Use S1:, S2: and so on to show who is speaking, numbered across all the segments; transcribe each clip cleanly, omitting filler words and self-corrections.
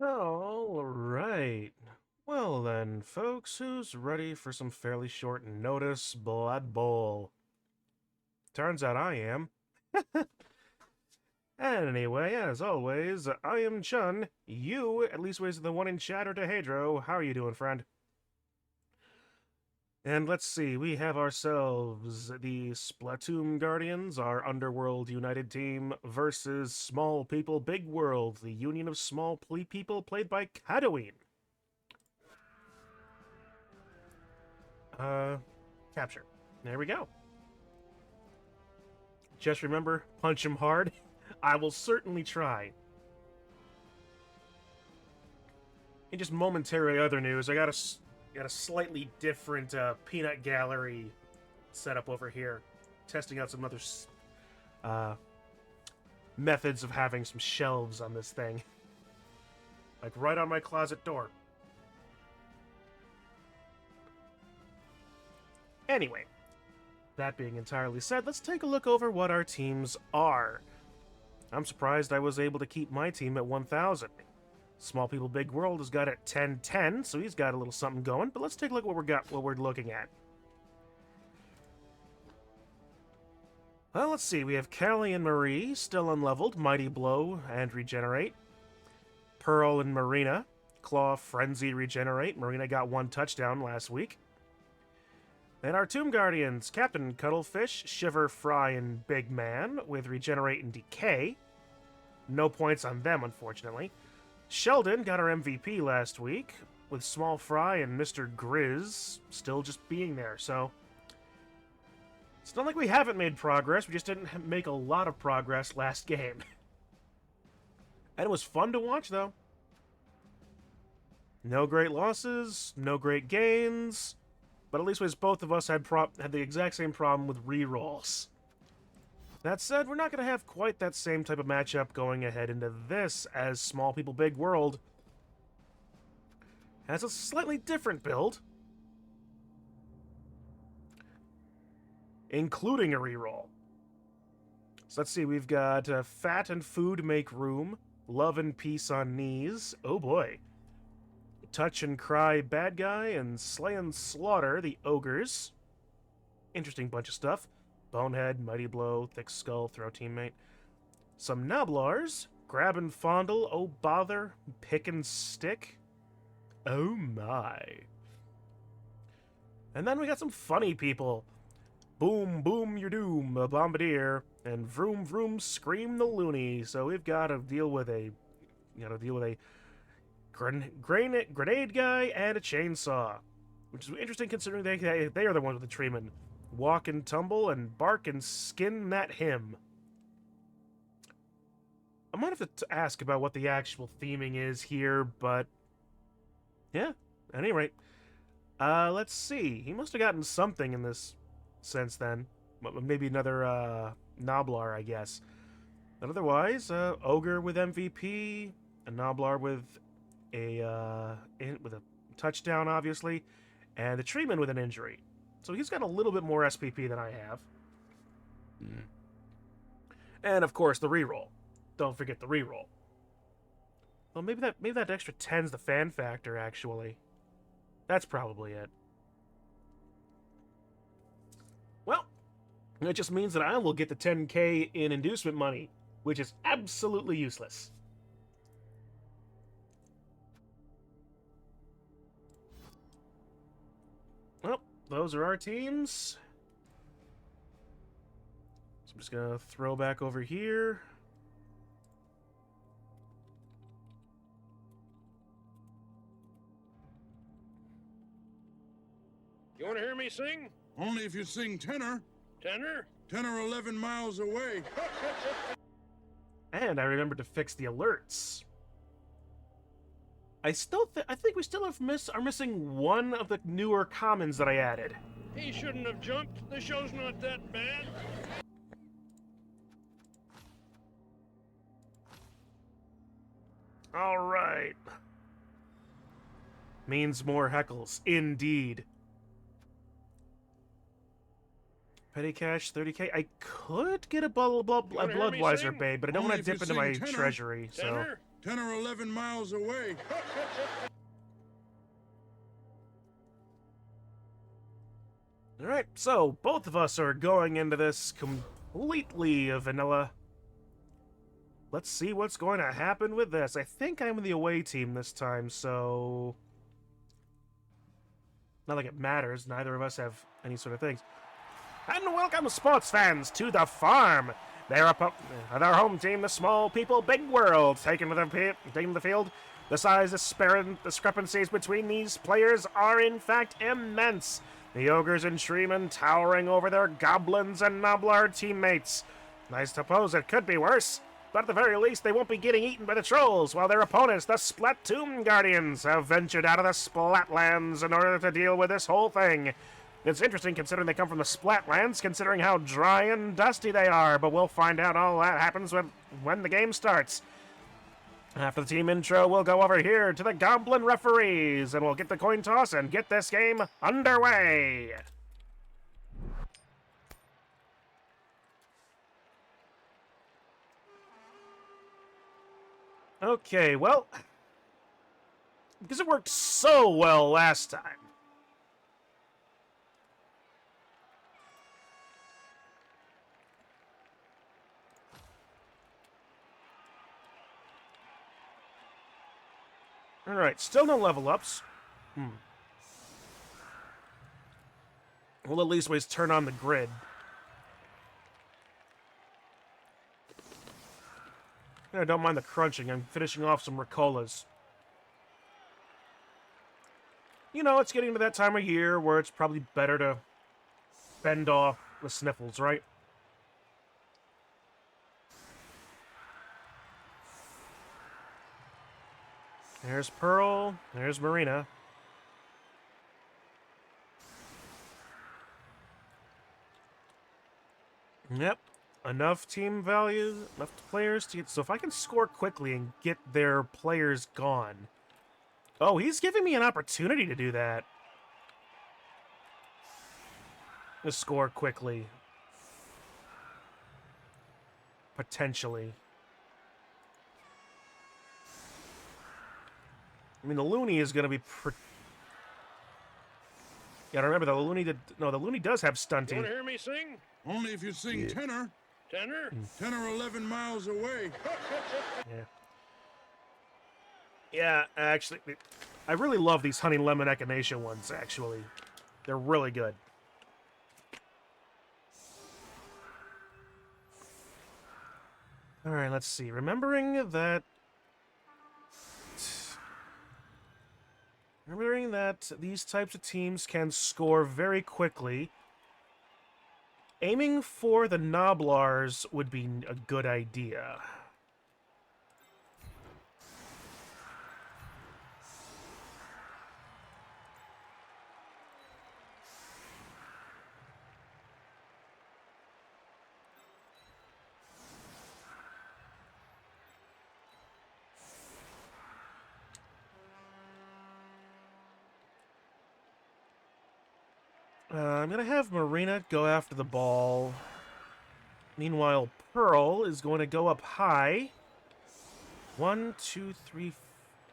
S1: All right. Well then, folks, who's ready for some fairly short notice Blood Bowl? Turns out I am. Anyway, as always, I am Chun. You, at least was the one in chat or Dehedro. How are you doing, friend? And let's see, we have ourselves the Splatoomb Guardians, our Underworld United team, versus Small People Big World, the Union of Small People played by Cadoween. Capture. There we go. Just remember, punch him hard. I will certainly try. In just momentary other news, I got a slightly different peanut gallery setup over here, testing out some other methods of having some shelves on this thing, like right on my closet door. Anyway, that being entirely said, let's take a look over what our teams are. I'm surprised I was able to keep my team at 1,000. Small People Big World has got it at 1010, so he's got a little something going. But let's take a look at what we're looking at. Well, let's see. We have Callie and Marie still unleveled, Mighty Blow and Regenerate. Pearl and Marina, Claw, Frenzy, Regenerate. Marina got 1 touchdown last week. Then our Tomb Guardians, Captain Cuttlefish, Shiver, Fry, and Big Man with Regenerate and Decay. No points on them, unfortunately. Sheldon got our MVP last week, with Small Fry and Mr. Grizz still just being there, so... It's not like we haven't made progress, we just didn't make a lot of progress last game. And it was fun to watch, though. No great losses, no great gains, but at least both of us had the exact same problem with rerolls. That said, we're not going to have quite that same type of matchup going ahead into this, as Small People Big World has a slightly different build, including a reroll. So let's see, we've got Fat and Food Make Room, Love and Peace on Knees, oh boy, Touch and Cry Bad Guy, and Slay and Slaughter the Ogres. Interesting bunch of stuff. Bonehead, Mighty Blow, Thick Skull, Throw Teammate. Some Noblars, Grab and Fondle, Oh Bother, Pick and Stick. Oh my. And then we got some funny people. Boom, boom, your doom, a Bombardier, and Vroom, vroom, scream the loony. So we've got to deal with a, grenade guy and a chainsaw, which is interesting considering they are the ones with the treatment. Walk and tumble and bark and skin that him. I might have to ask about what the actual theming is here, but yeah, at any rate. Let's see. He must have gotten something in this sense then. Maybe another Noblar, I guess. But otherwise, Ogre with MVP, a Noblar with a touchdown, obviously, and the treatment with an injury. So he's got a little bit more SPP than I have. And of course the reroll. Don't forget the reroll. Well, maybe that extra 10's the fan factor, actually. That's probably it. Well, it just means that I will get the 10k in inducement money, which is absolutely useless. Well, those are our teams. So I'm just gonna throw back over here.
S2: You want to hear me sing?
S3: Only if you sing tenor.
S2: Tenor?
S3: 10 or 11 miles away.
S1: And I remembered to fix the alerts. I think we still are missing one of the newer commons that I added.
S2: He shouldn't have jumped. The show's not that bad.
S1: All right. Means more heckles, indeed. Petty cash, 30k. I could get a Bloodweiser Babe, but I don't want to dip into my treasury, so...
S2: Tenor?
S3: 10 or 11 miles away.
S1: Alright, so both of us are going into this completely vanilla. Let's see what's going to happen with this. I think I'm in the away team this time, so... not like it matters. Neither of us have any sort of things. And welcome, sports fans, to the farm! Their home team, the small people, big world, taking the field. The size discrepancies between these players are in fact immense. The ogres and Shreemen towering over their goblins and Noblar teammates. I suppose it could be worse, but at the very least they won't be getting eaten by the trolls, while their opponents, the Splatoomb Guardians, have ventured out of the Splatlands in order to deal with this whole thing. It's interesting considering they come from the Splatlands, considering how dry and dusty they are, but we'll find out all that happens when the game starts. After the team intro, we'll go over here to the Goblin referees, and we'll get the coin toss and get this game underway. Okay, well, because it worked so well last time. Alright, still no level ups. We'll at least always turn on the grid. I don't mind the crunching. I'm finishing off some Ricolas. You know, it's getting to that time of year where it's probably better to fend off the sniffles, right? There's Pearl. There's Marina. Yep. Enough team value, enough players to get... So if I can score quickly and get their players gone... Oh, he's giving me an opportunity to do that. To score quickly. Potentially. I mean, the Looney is going to be... Yeah, remember, the Looney did... No, the Looney does have stunting.
S2: You want to hear me sing?
S3: Only if you sing tenor.
S2: Tenor?
S3: 10 or 11 miles away.
S1: Yeah. Yeah, actually, I really love these Honey Lemon Echinacea ones, actually. They're really good. Alright, let's see. Remembering that these types of teams can score very quickly, aiming for the Noblars would be a good idea. I'm going to have Marina go after the ball. Meanwhile, Pearl is going to go up high. 1, 2, 3...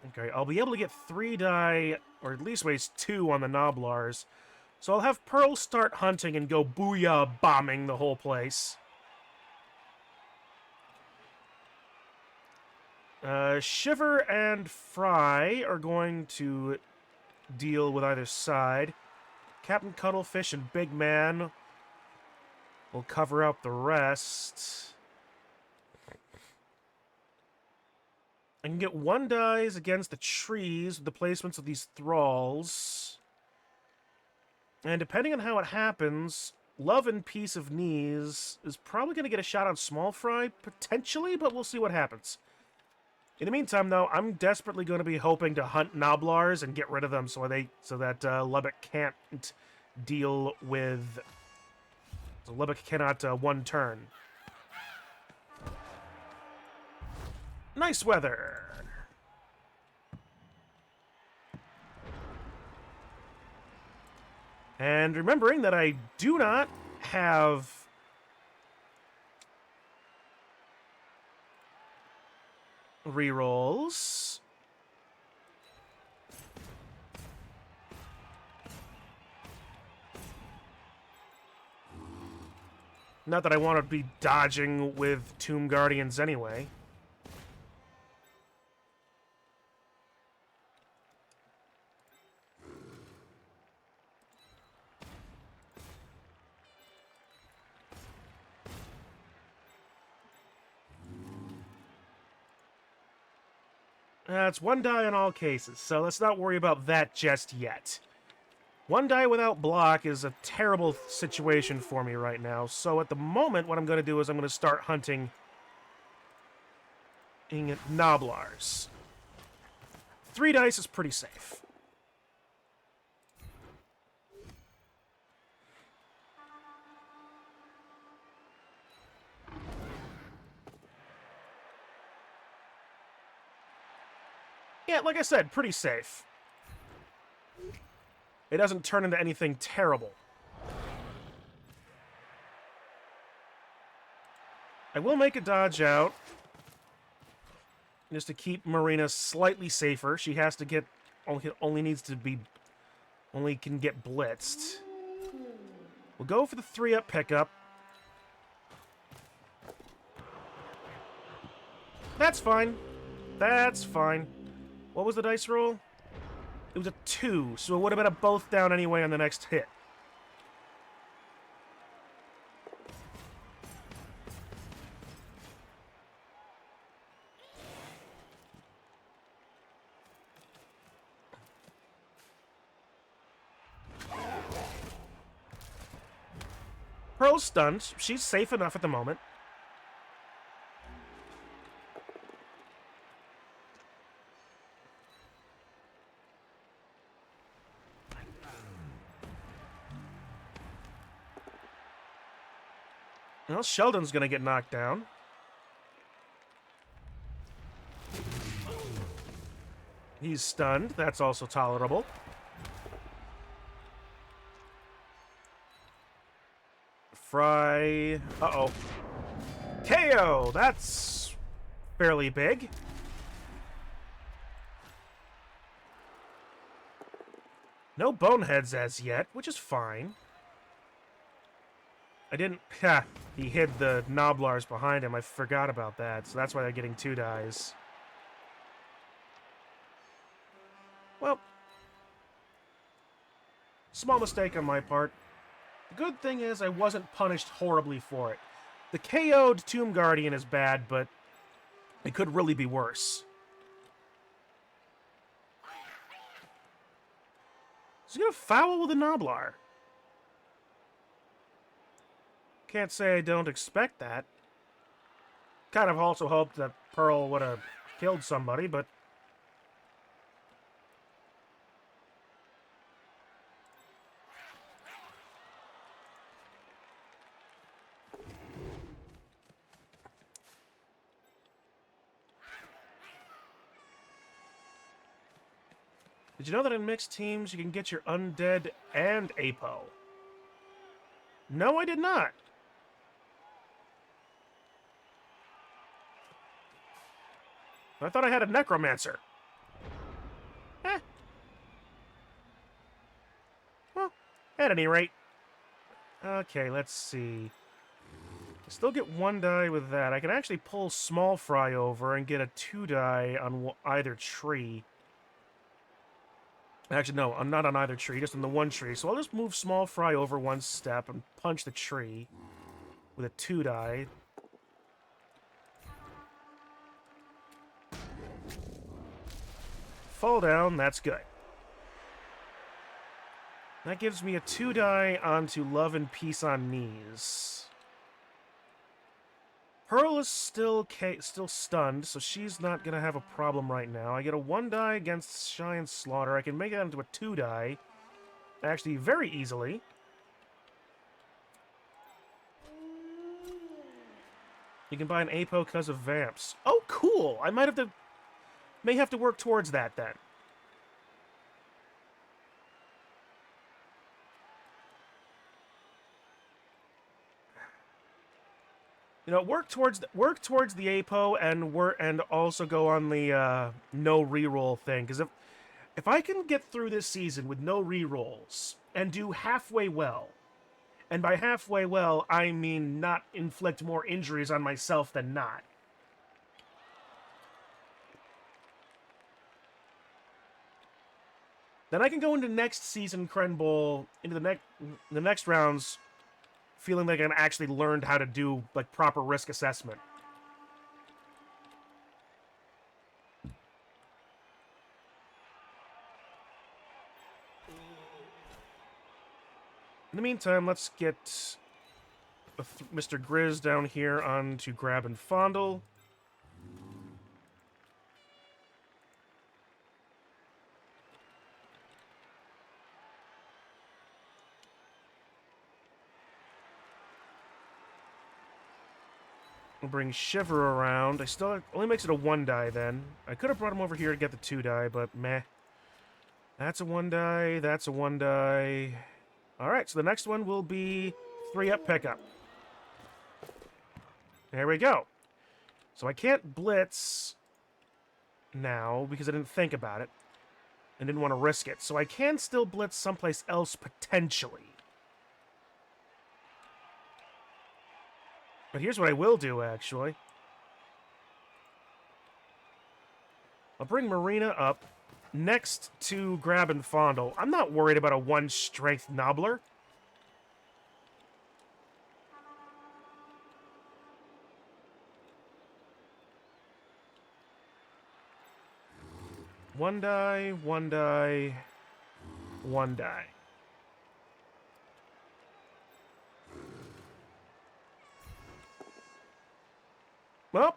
S1: Okay, I'll be able to get 3 die, or at least waste 2 on the Noblars. So I'll have Pearl start hunting and go booyah bombing the whole place. Shiver and Fry are going to deal with either side. Captain Cuttlefish and Big Man will cover up the rest. I can get 1 dice against the trees with the placements of these thralls. And depending on how it happens, Love and Peace of Knees is probably going to get a shot on Small Fry, potentially, but we'll see what happens. In the meantime, though, I'm desperately going to be hoping to hunt Noblars and get rid of them so that Lubbock can't deal with... So Lubbock cannot one turn. Nice weather! And remembering that I do not have... rerolls. Not that I want to be dodging with Tomb Guardians anyway. It's one die in all cases, so let's not worry about that just yet. One die without block is a terrible situation for me right now, so at the moment what I'm going to do is I'm going to start hunting Noblars. 3 dice is pretty safe. Yeah, like I said, pretty safe. It doesn't turn into anything terrible. I will make a dodge out. Just to keep Marina slightly safer. She has to get... Only needs to be... Only can get blitzed. We'll go for the 3-up pickup. That's fine. That's fine. What was the dice roll? It was a 2, so it would have been a both down anyway on the next hit. Pearl's stunned. She's safe enough at the moment. Well, Sheldon's gonna get knocked down. He's stunned. That's also tolerable. Fry... Uh-oh. KO! That's fairly big. No boneheads as yet, which is fine. I didn't... Ha! He hid the Noblars behind him. I forgot about that, so that's why they're getting 2 dies. Well, small mistake on my part. The good thing is I wasn't punished horribly for it. The KO'd Tomb Guardian is bad, but it could really be worse. He's gonna foul with a Noblar. Can't say I don't expect that. Kind of also hoped that Pearl would have killed somebody, but... Did you know that in mixed teams you can get your undead and APO? No, I did not. I thought I had a necromancer. Well, at any rate. Okay, let's see. I still get 1 die with that. I can actually pull Small Fry over and get a 2 die on either tree. Actually, no, I'm not on either tree, just on the 1 tree. So I'll just move Small Fry over 1 step and punch the tree with a 2 die. Fall down, that's good. That gives me a 2 die onto Love and Peace on Knees. Pearl is still stunned, so she's not going to have a problem right now. I get a 1 die against Shy and Slaughter. I can make that into a 2 die. Actually, very easily. You can buy an APO because of Vamps. Oh, cool! I may have to work towards that, then. You know, work towards the APO and also go on the no reroll thing. Because if I can get through this season with no rerolls and do halfway well, and by halfway well I mean not inflict more injuries on myself than not. Then I can go into next season Kren Bowl, into the next rounds, feeling like I actually learned how to do like proper risk assessment. In the meantime, let's get Mr. Grizz down here on to grab and fondle. We'll bring Shiver around. I still only makes it a 1-die then. I could have brought him over here to get the 2-die, but meh. That's a 1-die. That's a 1-die. All right, so the next one will be 3-up pickup. There we go. So I can't blitz now because I didn't think about it and didn't want to risk it. So I can still blitz someplace else potentially. But here's what I will do, actually. I'll bring Marina up next to grab and fondle. I'm not worried about a 1-strength Nobbler. One die, 1-die, 1-die. Well.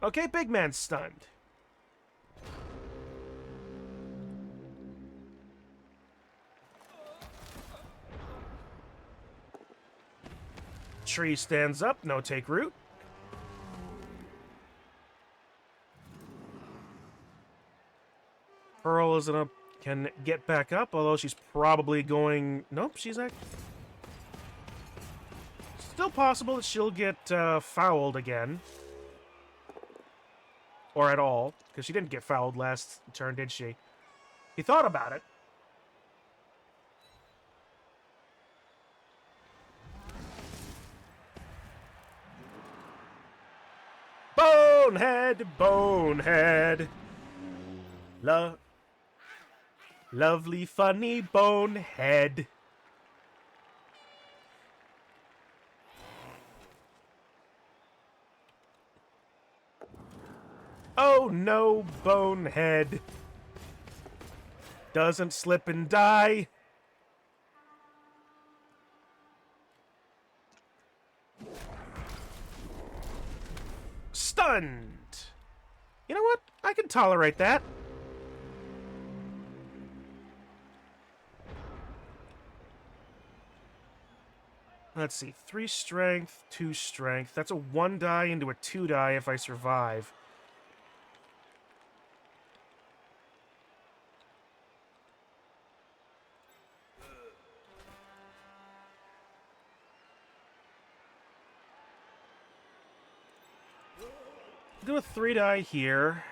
S1: Okay, big man's stunned. Tree stands up, no take root. Pearl can get back up, although she's probably going... Nope, she's actually... Still possible that she'll get fouled again. Or at all, because she didn't get fouled last turn, did she? He thought about it. Bonehead, bonehead. Lovely, funny bonehead. Oh no, bonehead. Doesn't slip and die. Stunned. You know what? I can tolerate that. Let's see. 3 strength, 2 strength. That's a 1-die into a 2-die if I survive. Do a 3-die here.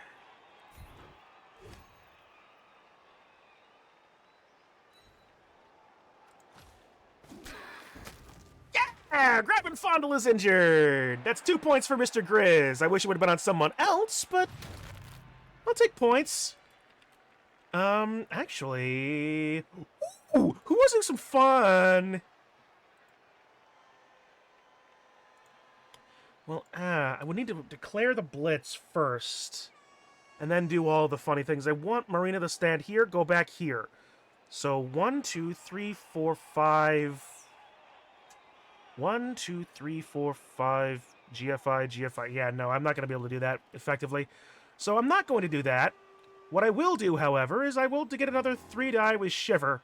S1: Yeah! Grab and Fondle is injured! That's 2 points for Mr. Grizz. I wish it would have been on someone else, but I'll take points. Actually... Ooh, who was having some fun? Well, I would need to declare the blitz first, and then do all the funny things. I want Marina to stand here, go back here. So 1, 2, 3, 4, 5. 1, 2, 3, 4, 5. GFI, GFI. Yeah, no, I'm not going to be able to do that effectively. So I'm not going to do that. What I will do, however, is I will get another 3-die with Shiver.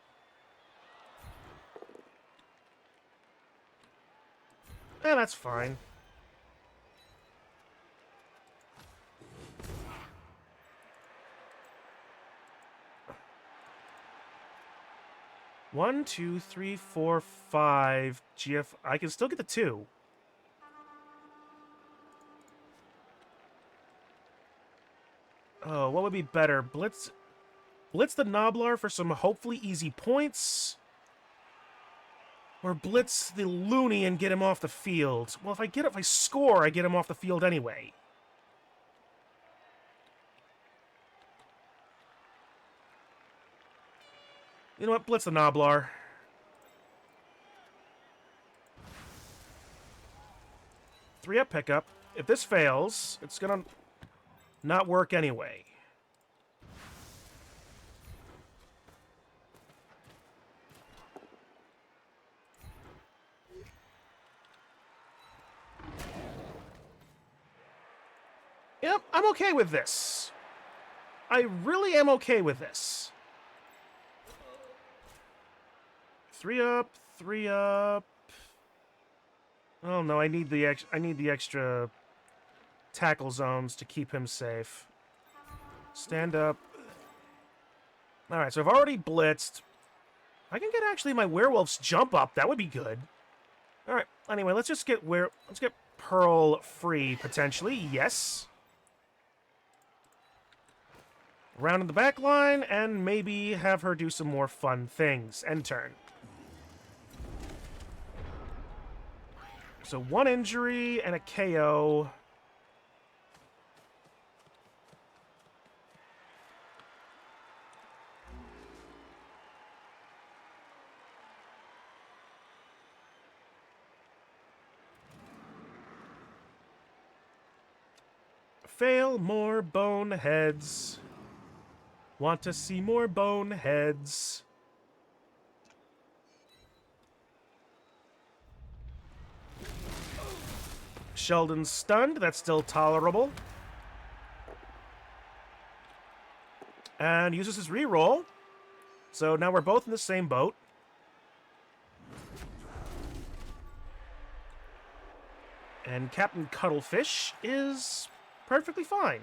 S1: That's fine. 1, 2, 3, 4, 5. GF. I can still get the 2. Oh, what would be better? Blitz the Noblar for some hopefully easy points? Or blitz the Looney and get him off the field? Well, if I score, I get him off the field anyway. You know what? Blitz the Noblar. Three-up pickup. If this fails, it's gonna not work anyway. Yep, I'm okay with this. I really am okay with this. 3-up, 3-up. Oh no, I need the extra tackle zones to keep him safe. Stand up. All right, so I've already blitzed. I can get actually my werewolf's jump up. That would be good. All right. Anyway, let's get Pearl free potentially. Yes. Round in the back line and maybe have her do some more fun things. End turn. So 1 injury and a KO. Fail more boneheads. Want to see more boneheads. Sheldon's stunned. That's still tolerable. And uses his reroll. So now we're both in the same boat. And Captain Cuttlefish is perfectly fine.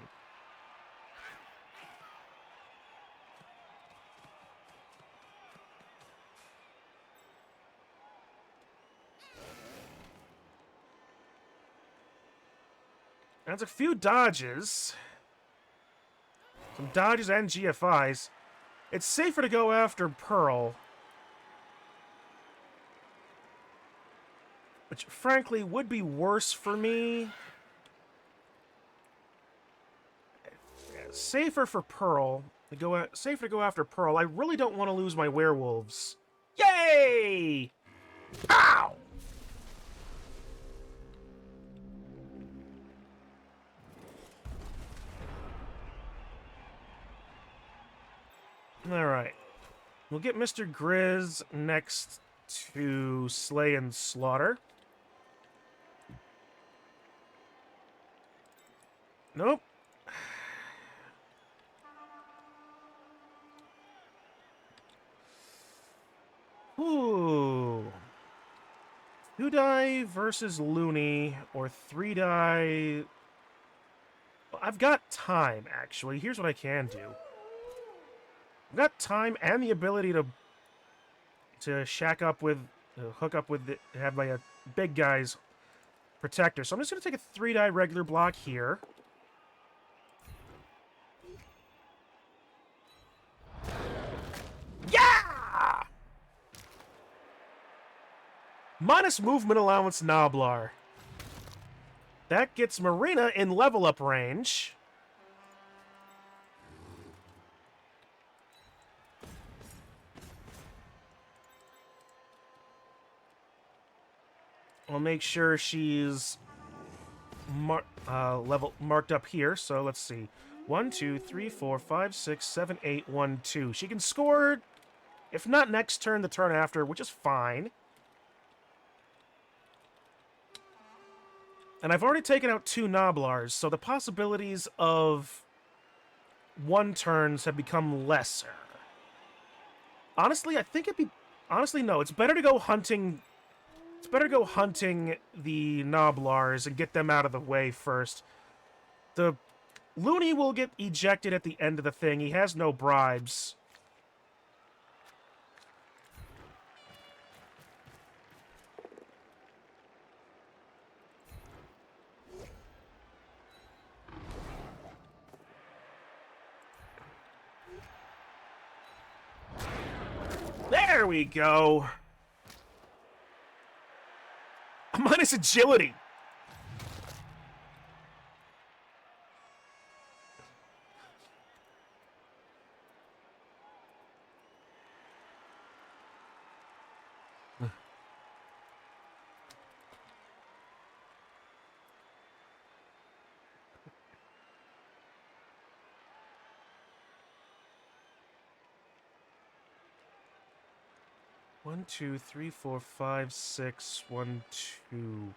S1: That's a few dodges. Some dodges and GFIs. It's safer to go after Pearl. Which, frankly, would be worse for me. Safer for Pearl. Safer to go after Pearl. I really don't want to lose my werewolves. Yay! Ow! Alright. We'll get Mr. Grizz next to Slay and Slaughter. Nope. Ooh. 2-die versus Looney, or 3-die... Well, I've got time, actually. Here's what I can do. I've got time and the ability to shack up with, hook up with, have my big guy's protector. So I'm just going to take a 3-die regular block here. Yeah! Minus movement allowance Noblar. That gets Marina in level up range. I'll make sure she's marked up here. So let's see. 1, 2, 3, 4, 5, 6, 7, 8, 1, 2. She can score, if not next turn, the turn after, which is fine. And I've already taken out 2 Noblars, so the possibilities of 1 turns have become lesser. Honestly, I think it'd be... Honestly, no. It's better to go hunting... It's better to go hunting the Noblars and get them out of the way first. The Looney will get ejected at the end of the thing. He has no bribes. There we go. Minus agility. One, two, three, four, five, six, 1, 2.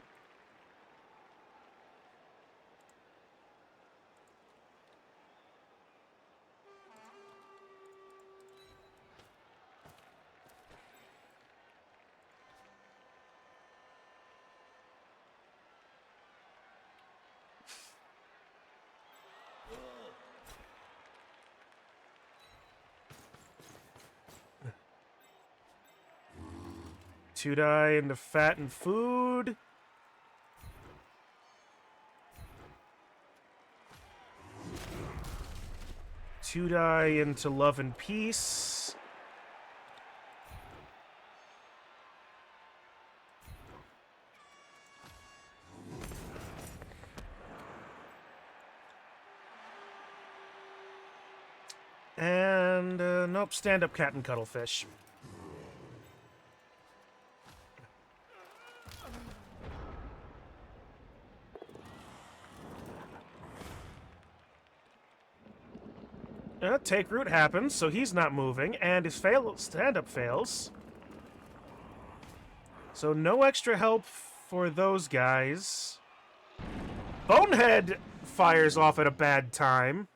S1: Two die into fat and food. Two die into love and peace. And, nope, stand-up cat and cuttlefish. Take root happens, so he's not moving, and his stand-up fails. So no extra help for those guys. Bonehead fires off at a bad time.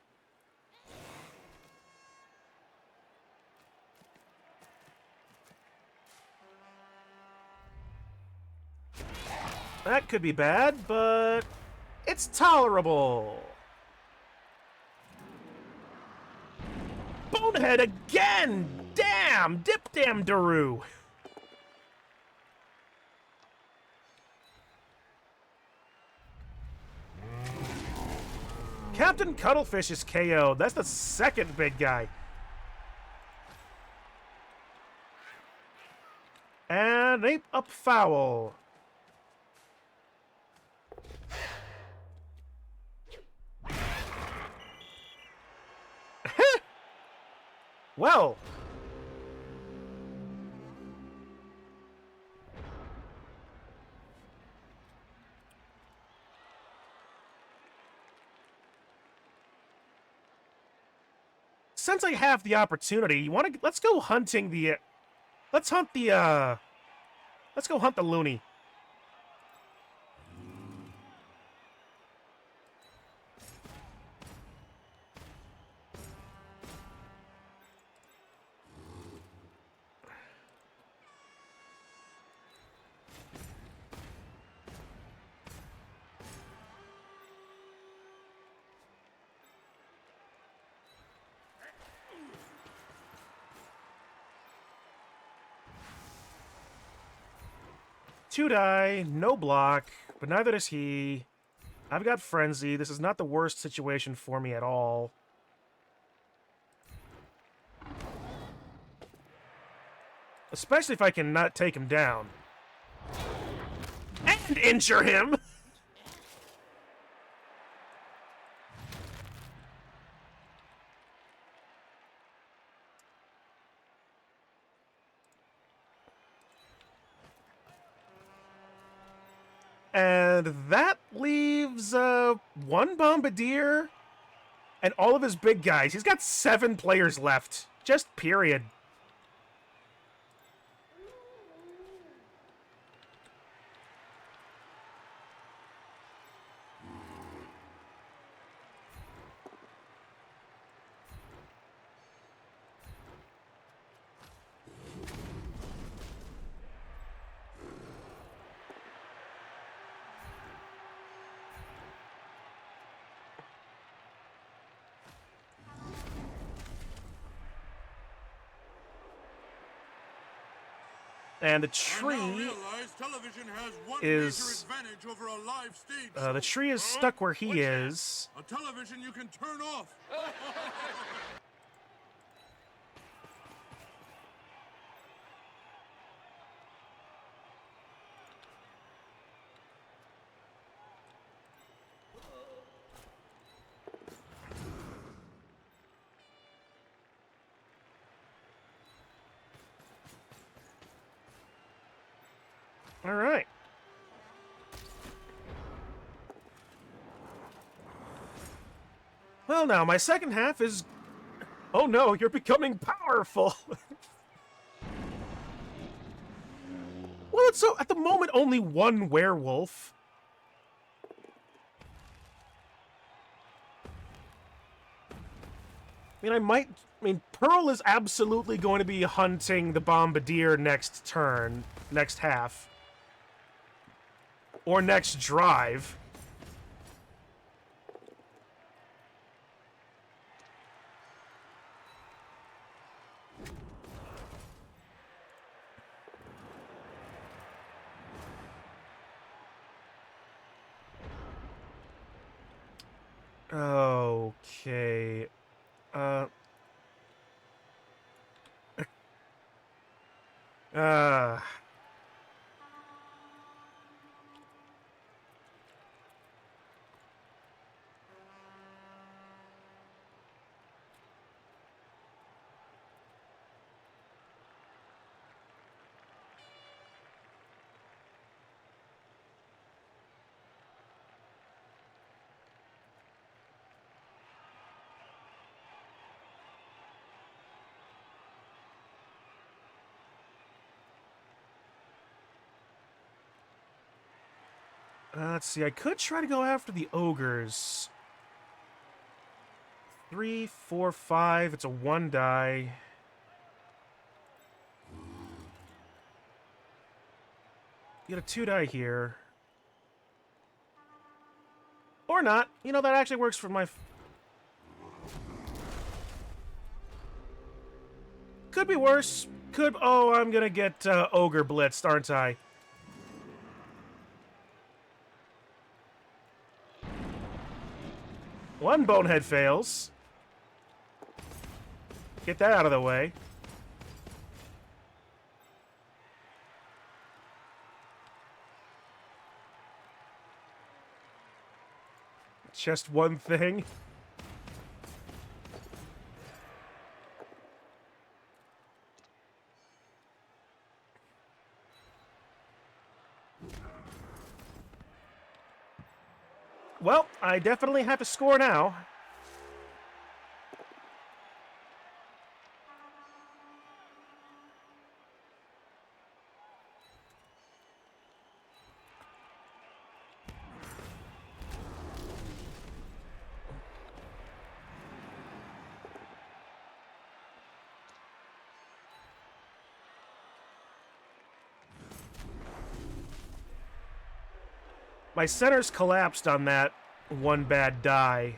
S1: That could be bad, but it's tolerable. Bonehead again! Damn! Dip damn Daru! Captain Cuttlefish is KO'd. That's the second big guy. And ape up foul. Well. Since I have the opportunity, let's go hunting the let's go hunt the loony. Two die, no block, but neither does he. I've got Frenzy. This is not the worst situation for me at all. Especially if I can not take him down. And injure him! And that leaves one Bombardier and all of his big guys. He's got 7 players left. Just period. And the tree is the tree is stuck where he is.
S3: A television you can turn off.
S1: All right. Well, now, my second half is... Oh no, you're becoming powerful! Well, it's so... At the moment, only one werewolf. I mean, Pearl is absolutely going to be hunting the Bombardier next turn, next half. Or next drive. Okay. Uh... uh... Let's see, I could try to go after the ogres. 3, 4, 5, it's a 1 die. Get a 2 die here. Or not. You know, that actually works for my... Could be worse. Could... Oh, I'm gonna get ogre blitzed, aren't I? One bonehead fails. Get that out of the way. Just one thing. Well, I definitely have to score now. My center's collapsed on that one bad die.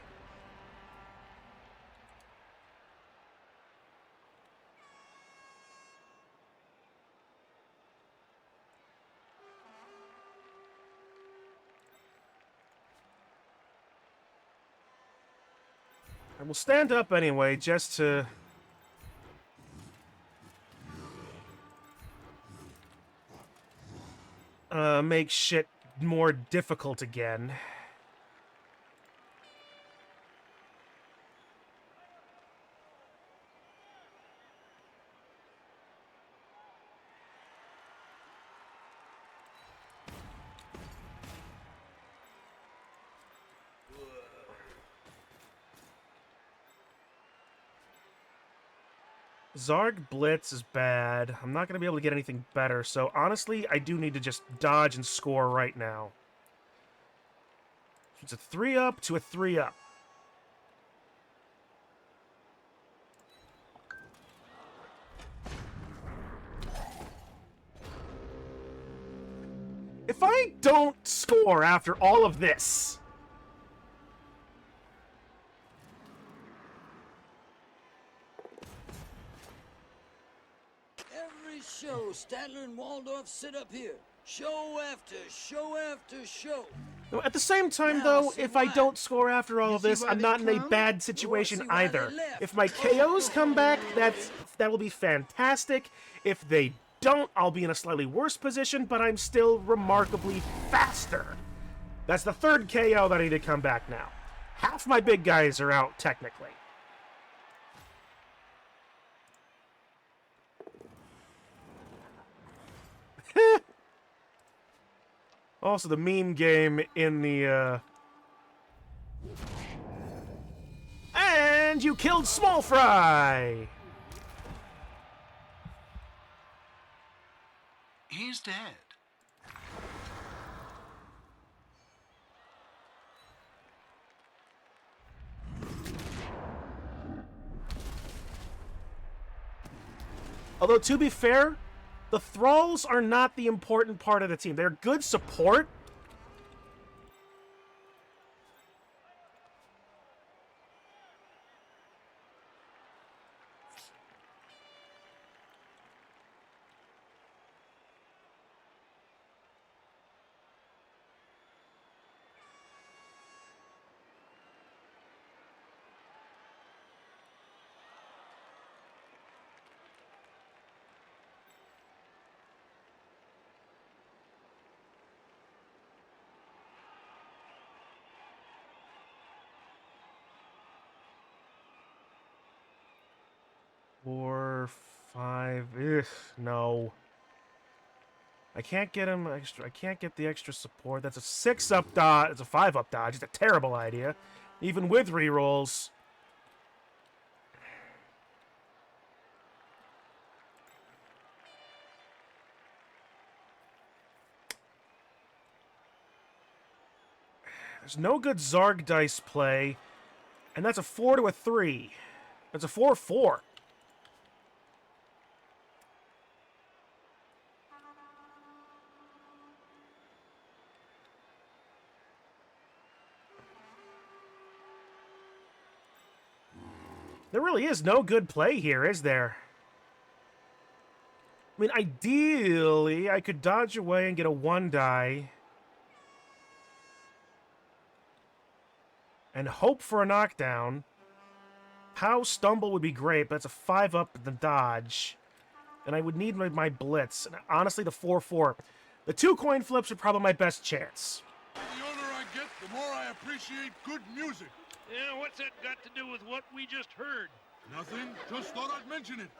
S1: I will stand up anyway, just to... make shit more difficult again. Zarg Blitz is bad. I'm not going to be able to get anything better, so honestly, I do need to just dodge and score right now. It's a 3-up to a 3-up. If I don't score after all of this...
S4: Show, Statler and Waldorf sit up here. Show after show after show.
S1: At the same time, though, if I don't score after all of this, I'm not in a bad situation either. If my KOs come back, that will be fantastic. If they don't, I'll be in a slightly worse position, but I'm still remarkably faster. That's the third KO that I need to come back now. Half my big guys are out, technically. Also, the meme game in the, And you killed Small Fry!
S5: He's dead.
S1: Although, to be fair, the Thralls are not the important part of the team. They're good support. Four, five. Ugh, no. I can't get him extra. I can't get the extra support. That's a 6-up dodge. It's a 5-up dodge. It's a terrible idea, even with rerolls. There's no good Zarg dice play, and that's a 4 to a 3. That's a 4-4. There really is no good play here, is there? I mean, ideally, I could dodge away and get a 1-die. And hope for a knockdown. Pow Stumble would be great, but that's a 5-up the dodge. And I would need my blitz. And honestly, the 4-4. The 2 coin flips are probably my best chance.
S3: The older I get, the more I appreciate good music.
S2: Yeah, what's that got to do with what we just heard?
S3: Nothing, just thought I'd mention it.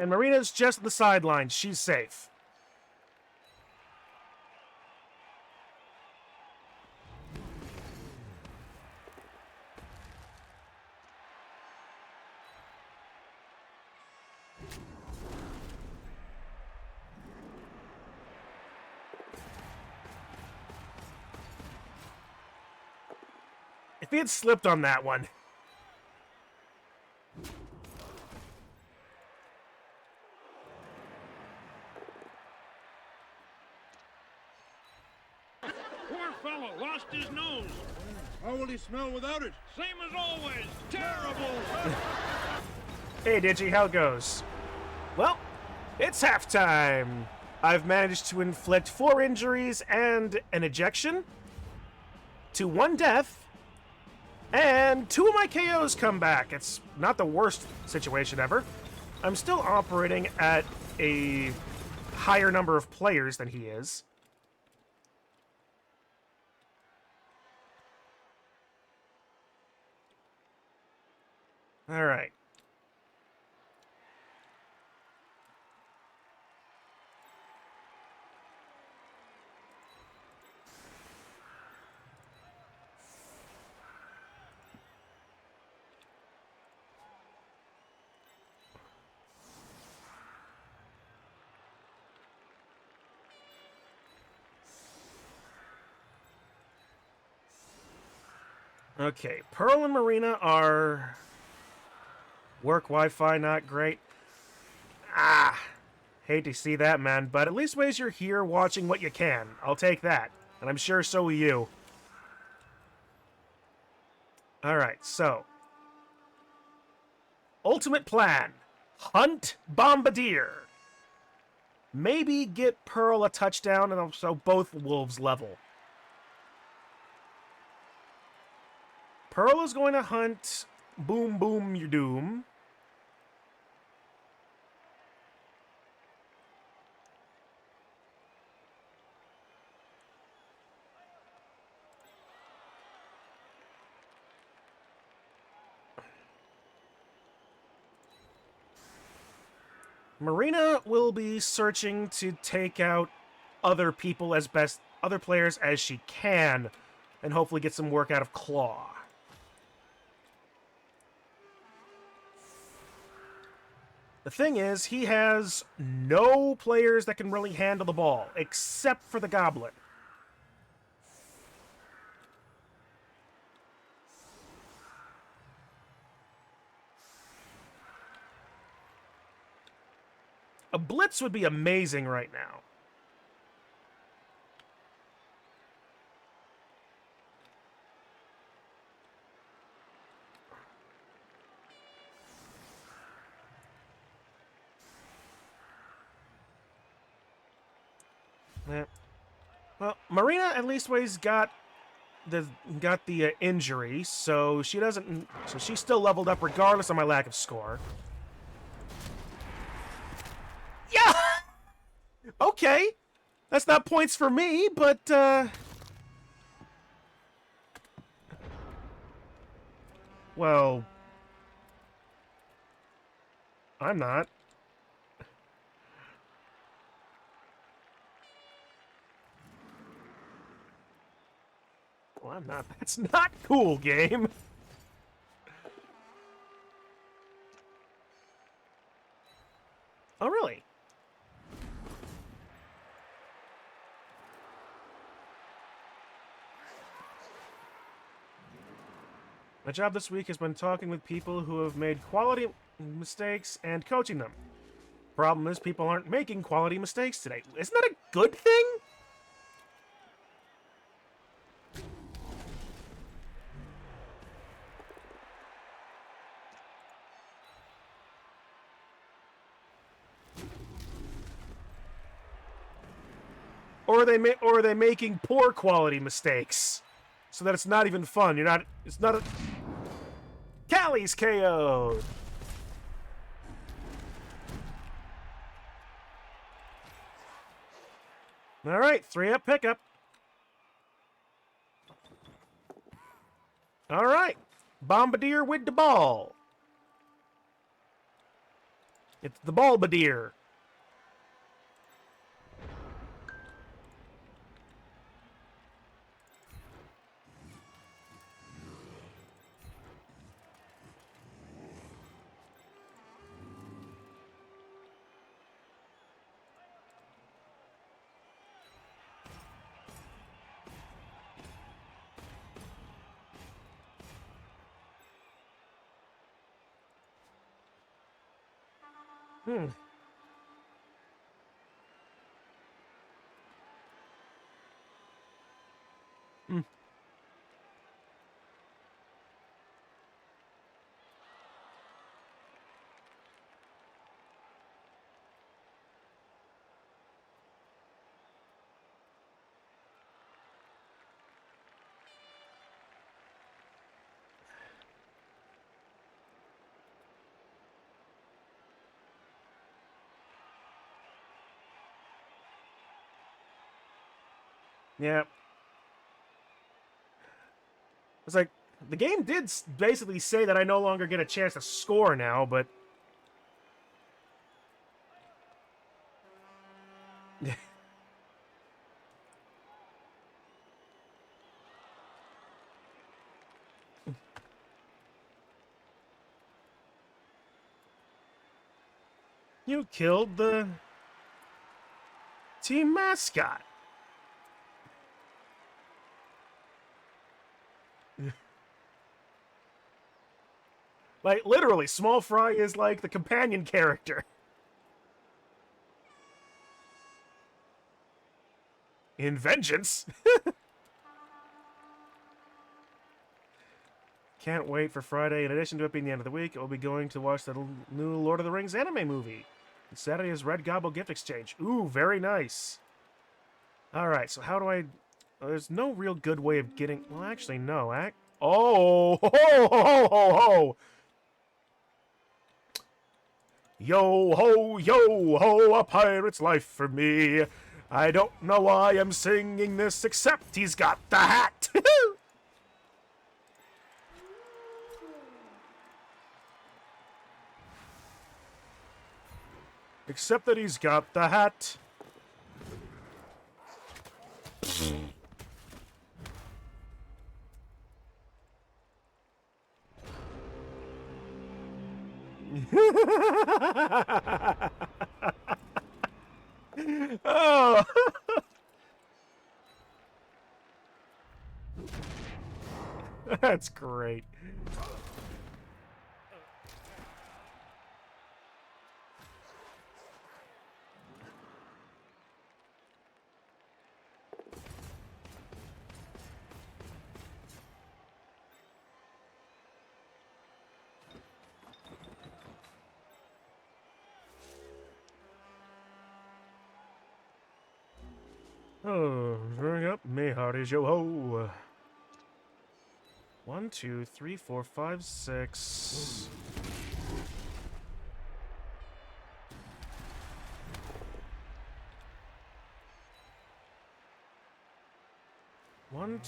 S1: And Marina's just at the sidelines. She's safe. If he had slipped on that one.
S2: Poor fellow lost his nose.
S3: How will he smell without it?
S2: Same as always. Terrible.
S1: Hey, Digi, how it goes? Well, it's halftime. I've managed to inflict 4 injuries and an ejection, to 1 death, and 2 of my KOs come back. It's not the worst situation ever. I'm still operating at a higher number of players than he is. All right. Okay, Pearl and Marina are work Wi-Fi not great. Hate to see that, man, but at least ways you're here watching what you can. I'll take that, and I'm sure so will you. Alright, so. Ultimate plan. Hunt Bombardier. Maybe get Pearl a touchdown and so both Wolves level. Pearl is going to hunt Boom Boom Your Doom. Marina will be searching to take out other players as she can, and hopefully get some work out of Claw. The thing is, he has no players that can really handle the ball, except for the Goblin. A blitz would be amazing right now. Yeah. Well, Marina at least got the injury, so she's still leveled up regardless of my lack of score. Yeah. Okay, that's not points for me, but well, I'm not. Well, I'm not. That's not cool, game. Oh, really? My job this week has been talking with people who have made quality mistakes and coaching them. Problem is, people aren't making quality mistakes today. Isn't that a good thing? Or are they making poor quality mistakes, so that it's not even fun? It's not a. Callie's KO'd. All right, 3-up pickup. All right, Bombardier with the ball. It's the Bombardier. Hmm. Yeah. It's like, the game did basically say that I no longer get a chance to score now, but... You killed the team mascot. Like, literally, Small Fry is like the companion character. In Vengeance? can't wait for Friday. In addition to it being the end of the week, we'll be going to watch the new Lord of the Rings anime movie. And Saturday is Red Gobble gift exchange. Ooh, very nice. Alright, so how do I... there's no real good way of getting... well, actually, no. Oh! Ho, ho, ho, ho, ho! Yo ho, a pirate's life for me. I don't know why I'm singing this, except he's got the hat. Except that he's got the hat. Oh. That's great. Oh, bring up me hearties, yo ho. 1, 2, 3, 4, 5, 6. One,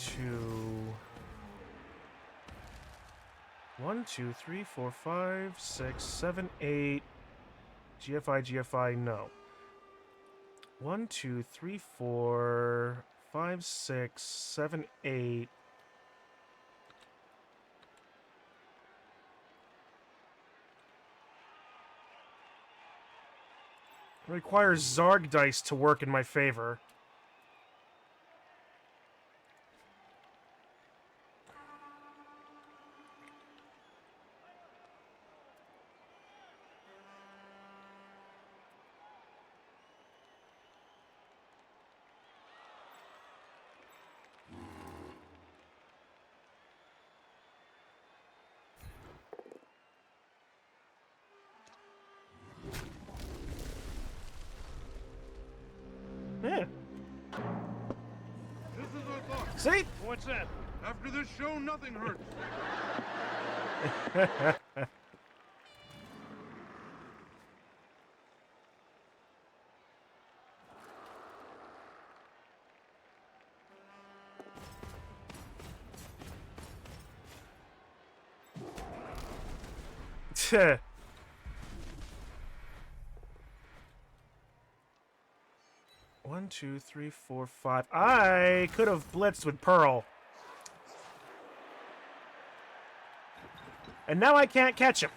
S1: two, 3, 4, 5, 6, 7, 8. GFI, no. 1, 2, 3, 4, 5, 6, 7, 8. It requires Zarg dice to work in my favor. Yeah.
S3: Just as I thought.
S1: See?
S2: What's that?
S3: After this show, nothing hurts.
S1: One, 2, 3, 4, 5. I could have blitzed with Pearl. And now I can't catch him.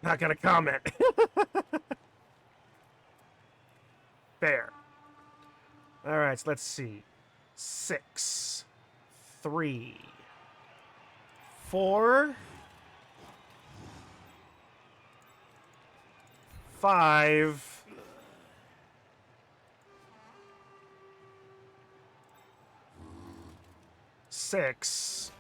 S1: Not gonna comment. Fair. Alright, so let's see. 6, 3, 4, 5. Six.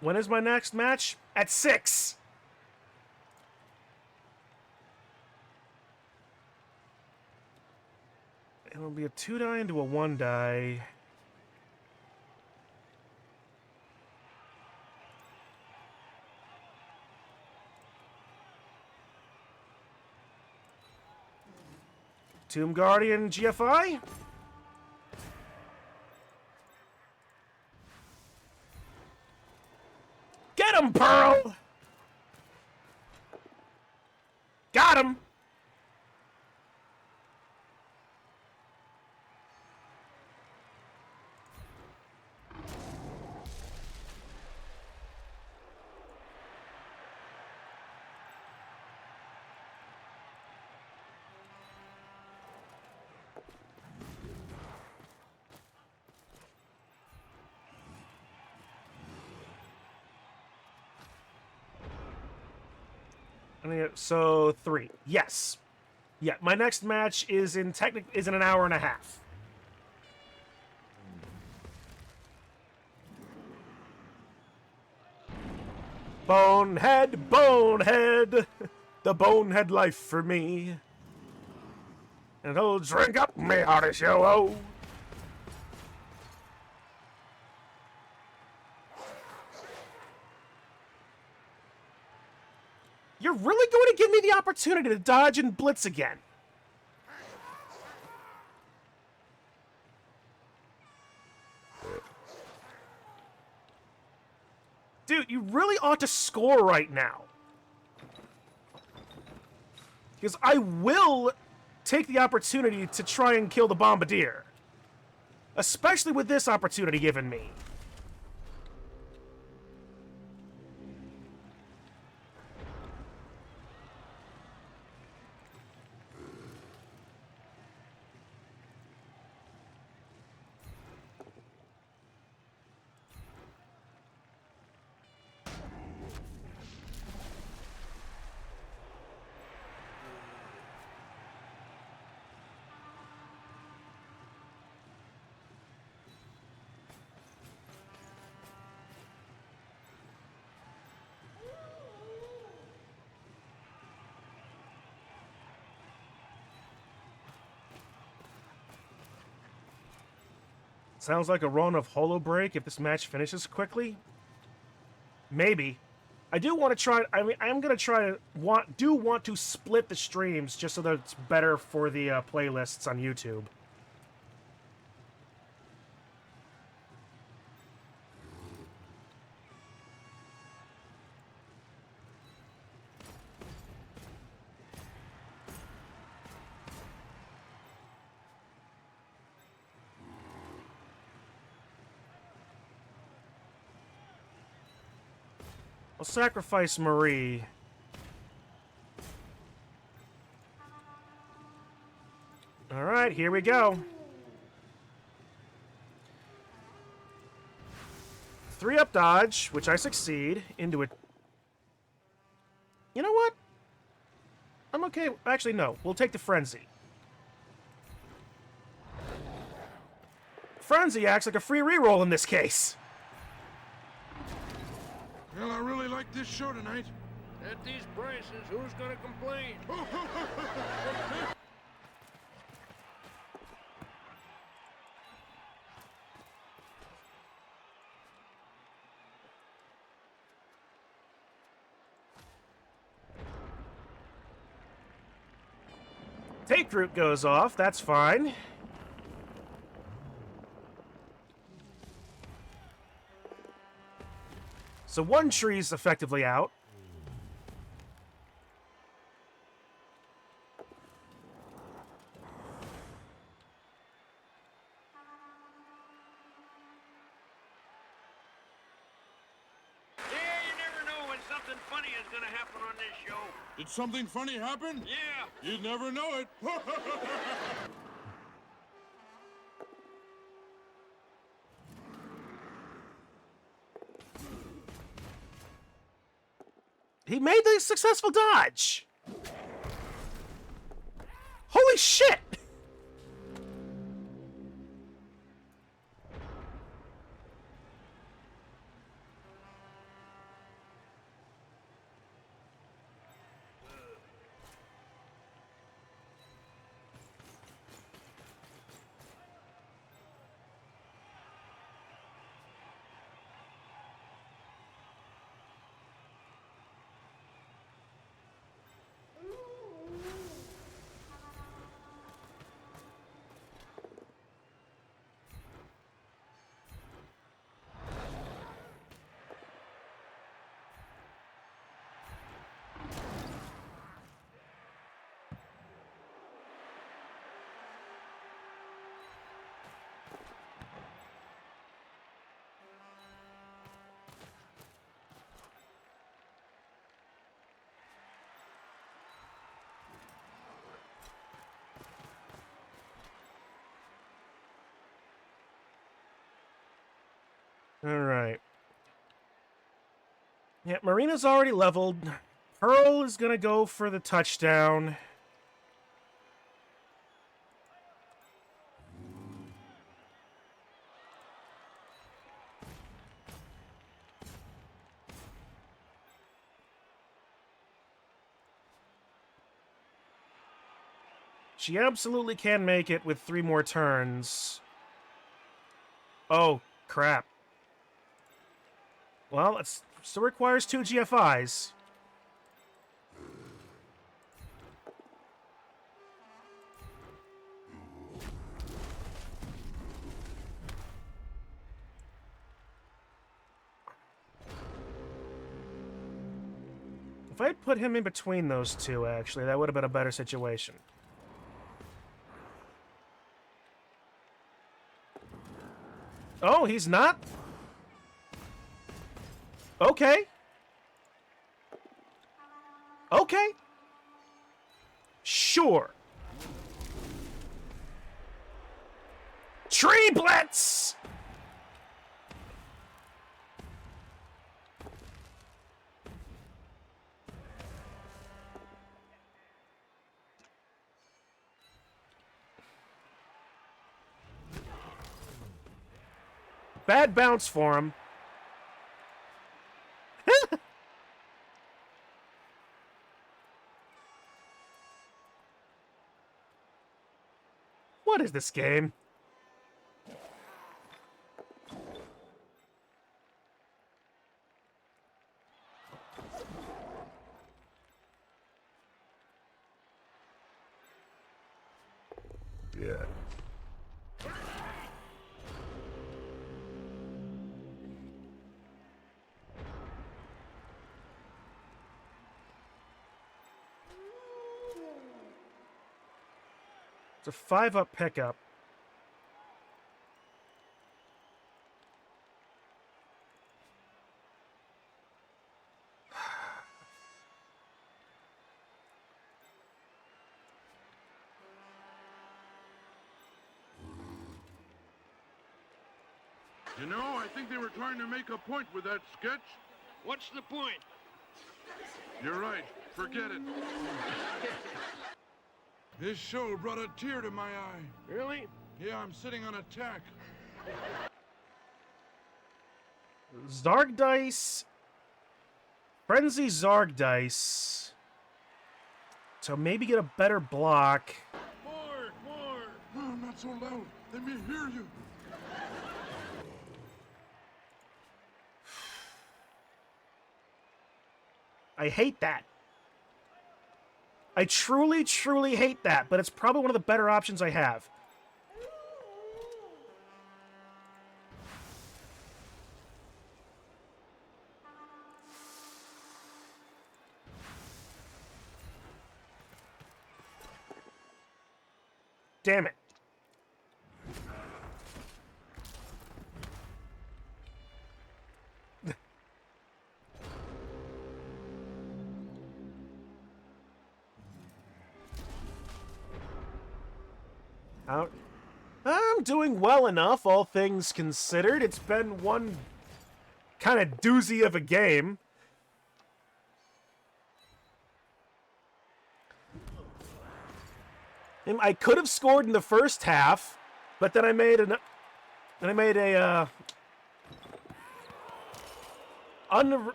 S1: When is my next match? At 6. It'll be a 2-die into a 1-die. Tomb Guardian GFI? Get him, Pearl! Got him! So 3. Yes. Yeah, my next match is in an hour and a half. Bonehead, bonehead, the bonehead life for me. And oh, drink up me hearty show. Oh. You're really going to give me the opportunity to dodge and blitz again. Dude, you really ought to score right now. Because I will take the opportunity to try and kill the Bombardier. Especially with this opportunity given me. Sounds like a run of Holo Break if this match finishes quickly. Maybe. I do want to try. I mean, I'm gonna try to want to split the streams just so that it's better for the playlists on YouTube. I'll sacrifice Marie. Alright, here we go. 3-up dodge, which I succeed, into it. You know what? I'm okay. Actually, no. We'll take the Frenzy. Frenzy acts like a free reroll in this case.
S3: Well, I really like this show tonight.
S2: At these prices, who's gonna complain?
S1: Take root goes off. That's fine. So one tree's effectively out.
S2: Yeah, you never know when something funny is gonna happen on this show.
S3: Did something funny happen?
S2: Yeah.
S3: You'd never know it.
S1: He made the successful dodge. Holy shit! Alright. Yeah, Marina's already leveled. Pearl is gonna go for the touchdown. She absolutely can make it with 3 more turns. Oh, crap. Well, it still requires 2 GFIs. If I had put him in between those two, actually, that would have been a better situation. Oh, he's not? Okay. Okay. Sure. Tree Blitz! Bad bounce for him. What is this game? Yeah. It's a 5-up pickup.
S3: You know, I think they were trying to make a point with that sketch.
S2: What's the point?
S3: You're right. Forget it. This show brought a tear to my eye.
S2: Really?
S3: Yeah, I'm sitting on a tack.
S1: Zarg dice. Frenzy Zarg dice. So maybe get a better block.
S2: More, more.
S3: Oh, not so loud. They may hear you.
S1: I hate that. I truly, truly hate that, but it's probably one of the better options I have. Damn it. I'm doing well enough, all things considered. It's been one kind of doozy of a game. And I could have scored in the first half, but then I made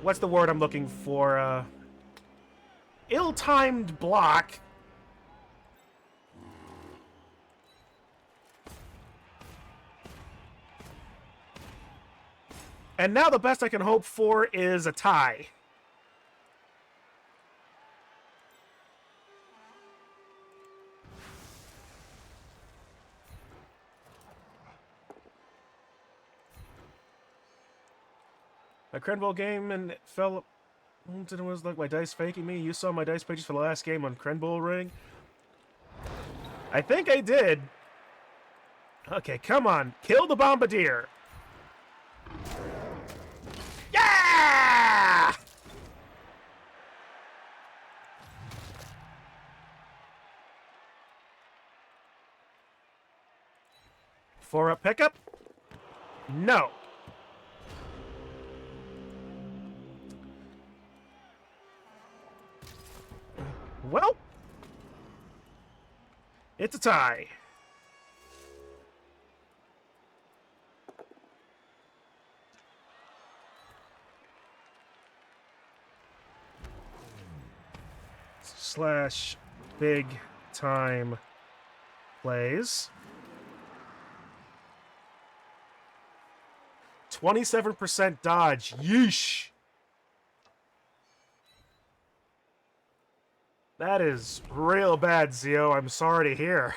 S1: what's the word I'm looking for? Ill-timed block. And now the best I can hope for is a tie. A Crenville game and it fell. It was like my dice faking me. You saw my dice pages for the last game on Crenville Ring. I think I did. Okay, come on. Kill the Bombardier. Yeah! 4-up pickup. No. Well, it's a tie. Slash big time plays. 27% dodge. Yeesh. That is real bad, Zio. I'm sorry to hear.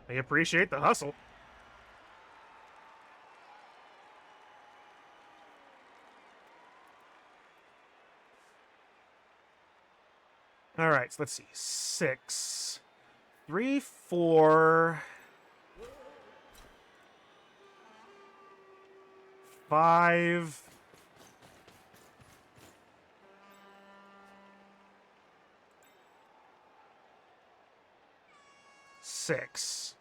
S1: I appreciate the hustle. All right, so let's see. 6, 3, 4, 5, 6.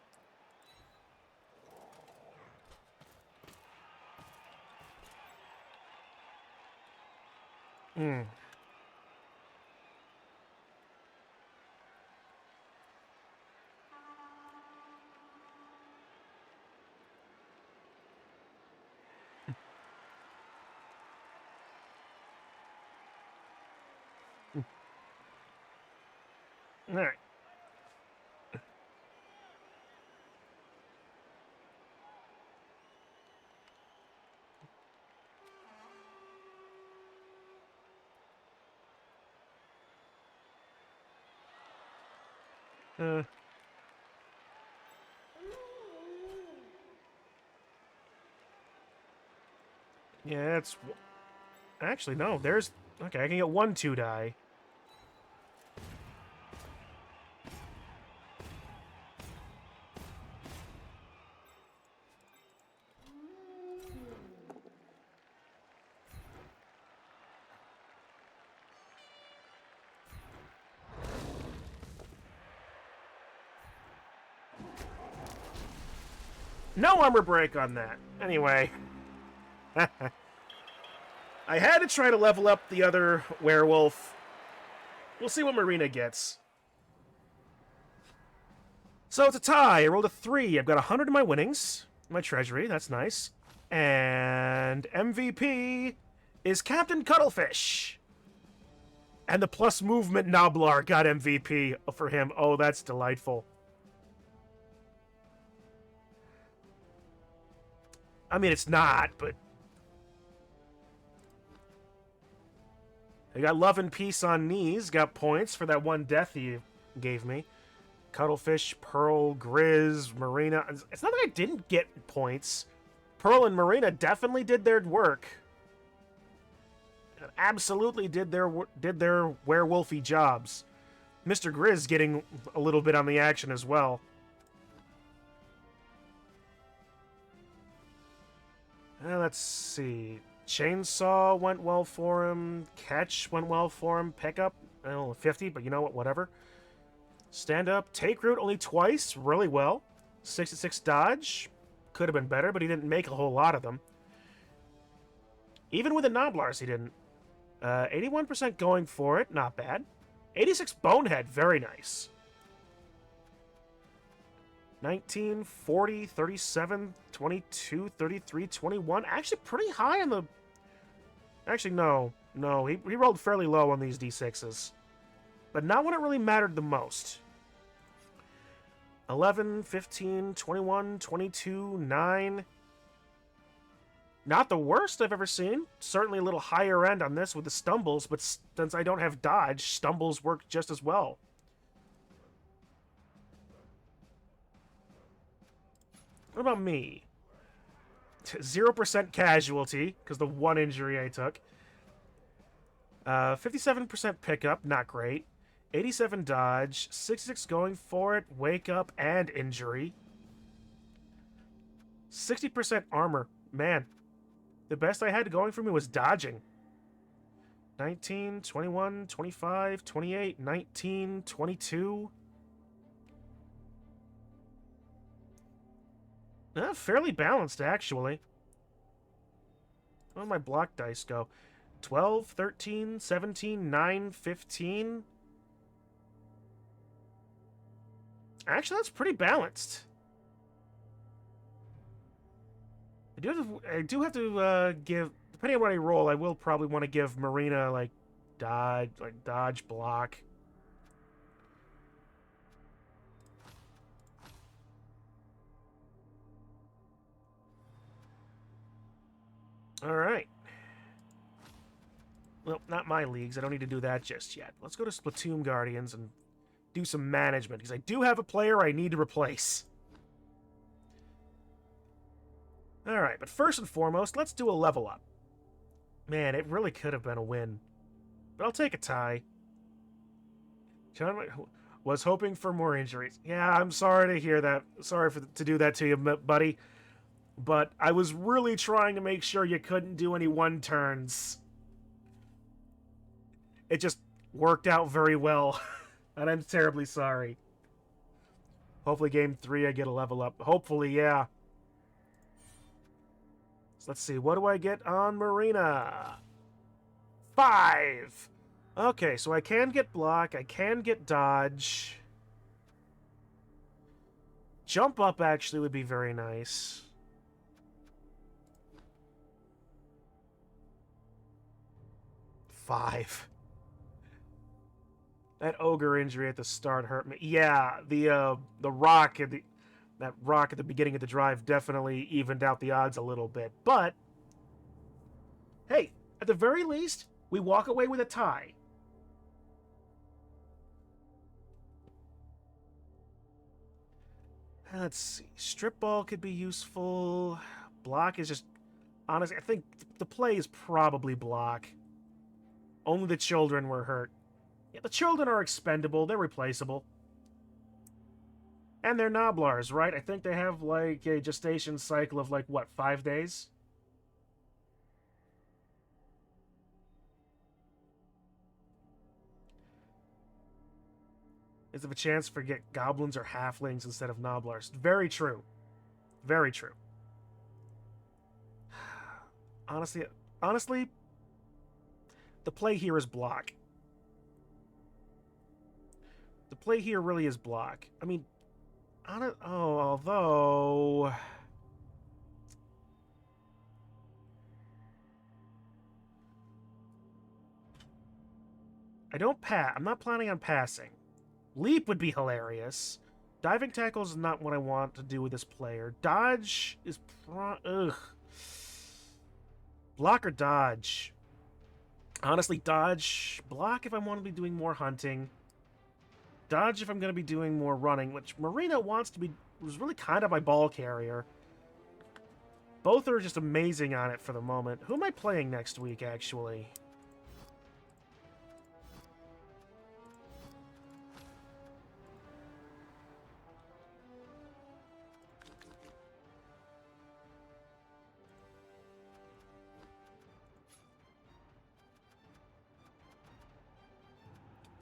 S1: Hmm. All right. Yeah, it's... Actually, no, there's... Okay, I can get 1 2 die. No armor break on that. Anyway. I had to try to level up the other werewolf. We'll see what Marina gets. So it's a tie. I rolled a 3. I've got 100 in my winnings. My treasury, that's nice. And MVP is Captain Cuttlefish. And the plus movement Noblar got MVP for him. Oh, that's delightful. I mean, it's not, but... I got Love and Peace on knees. Got points for that one death he gave me. Cuttlefish, Pearl, Grizz, Marina. It's not that I didn't get points. Pearl and Marina definitely did their work. Absolutely did their werewolfy jobs. Mr. Grizz getting a little bit on the action as well. Let's see. Chainsaw went well for him. Catch went well for him. Pickup, I don't know, 50, but you know what, whatever. Stand up. Take root only twice, really well. 66 dodge. Could have been better, but he didn't make a whole lot of them. Even with the Noblars, he didn't. 81% going for it, not bad. 86 Bonehead, very nice. 19, 40, 37, 22, 33, 21. Actually, pretty high on the... Actually, no. No, he rolled fairly low on these D6s. But not when it really mattered the most. 11, 15, 21, 22, 9. Not the worst I've ever seen. Certainly a little higher end on this with the stumbles, but since I don't have dodge, stumbles work just as well. What about me? 0% casualty, because the one injury I took. 57% pickup, not great. 87 dodge, 66 going for it, wake up, and injury. 60% armor. Man, the best I had going for me was dodging. 19, 21, 25, 28, 19, 22. Fairly balanced, actually. Where'd my block dice go? 12, 13, 17, 9, 15. Actually, that's pretty balanced. I do have to give, depending on what I roll, I will probably want to give Marina like dodge block. All right. Well, not my leagues. I don't need to do that just yet. Let's go to Splatoomb Guardians and do some management, because I do have a player I need to replace. Alright, but first and foremost, let's do a level up. Man, it really could have been a win. But I'll take a tie. John was hoping for more injuries. Yeah, I'm sorry to hear that. Sorry to do that to you, buddy. But I was really trying to make sure you couldn't do any one-turns. It just worked out very well. And I'm terribly sorry. Hopefully game 3 I get a level up. Hopefully, yeah. So let's see. What do I get on Marina? 5! Okay, so I can get block. I can get dodge. Jump up actually would be very nice. Five. That ogre injury at the start hurt me. Yeah, the rock at that rock at the beginning of the drive definitely evened out the odds a little bit. But hey, at the very least, we walk away with a tie. Let's see. Strip ball could be useful. Block is just, honestly, I think the play is probably block. Only the children were hurt. Yeah, the children are expendable. They're replaceable. And they're Noblars, right? I think they have, like, a gestation cycle of, like, what, 5 days? Is there a chance to get goblins or halflings instead of Noblars? Very true. Very true. Honestly, the play here is block. The play here really is block. I mean, although I'm not planning on passing. Leap would be hilarious. Diving tackle is not what I want to do with this player. Dodge is ugh. Block or dodge? Honestly, dodge. Block if I want to be doing more hunting. Dodge if I'm going to be doing more running, which Marina was really kind of my ball carrier. Both are just amazing on it for the moment. Who am I playing next week, actually?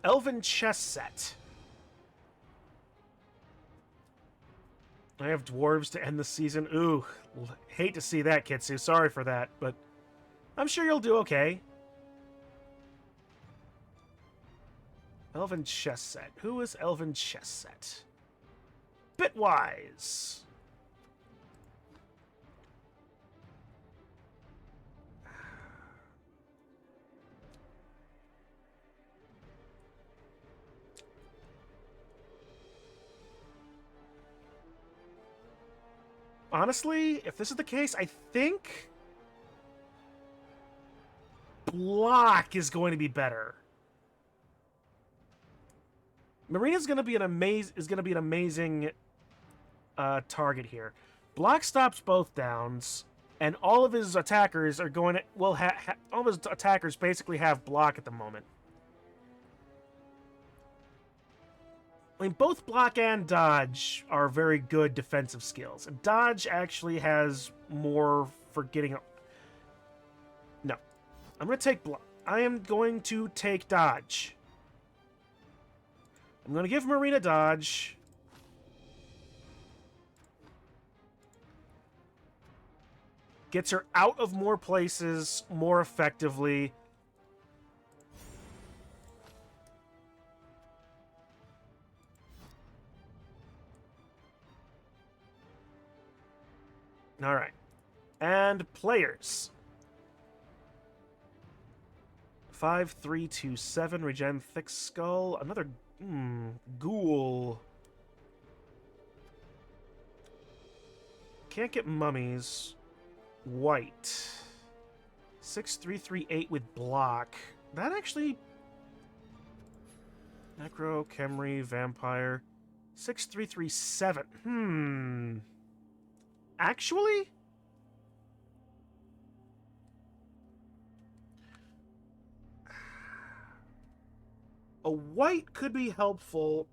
S1: Elven chess set. I have dwarves to end the season. Ooh, hate to see that, Kitsu. Sorry for that, but I'm sure you'll do okay. Elven chess set. Who is Elven chess set? Bitwise. Honestly, if this is the case, I think block is going to be better. Marina's going to be an amazing target here. Block stops both downs, and all of his attackers are going to all of his attackers basically have block at the moment. I mean, both block and dodge are very good defensive skills. And dodge actually has more for getting... No. I'm going to take block. I am going to take dodge. I'm going to give Marina dodge. Gets her out of more places more effectively. All right. And players. 5327, regen thick skull. Another ghoul. Can't get mummies. White. 6338 with block. That actually... Necro, Khemri, Vampire. 6337. Actually? A white could be helpful.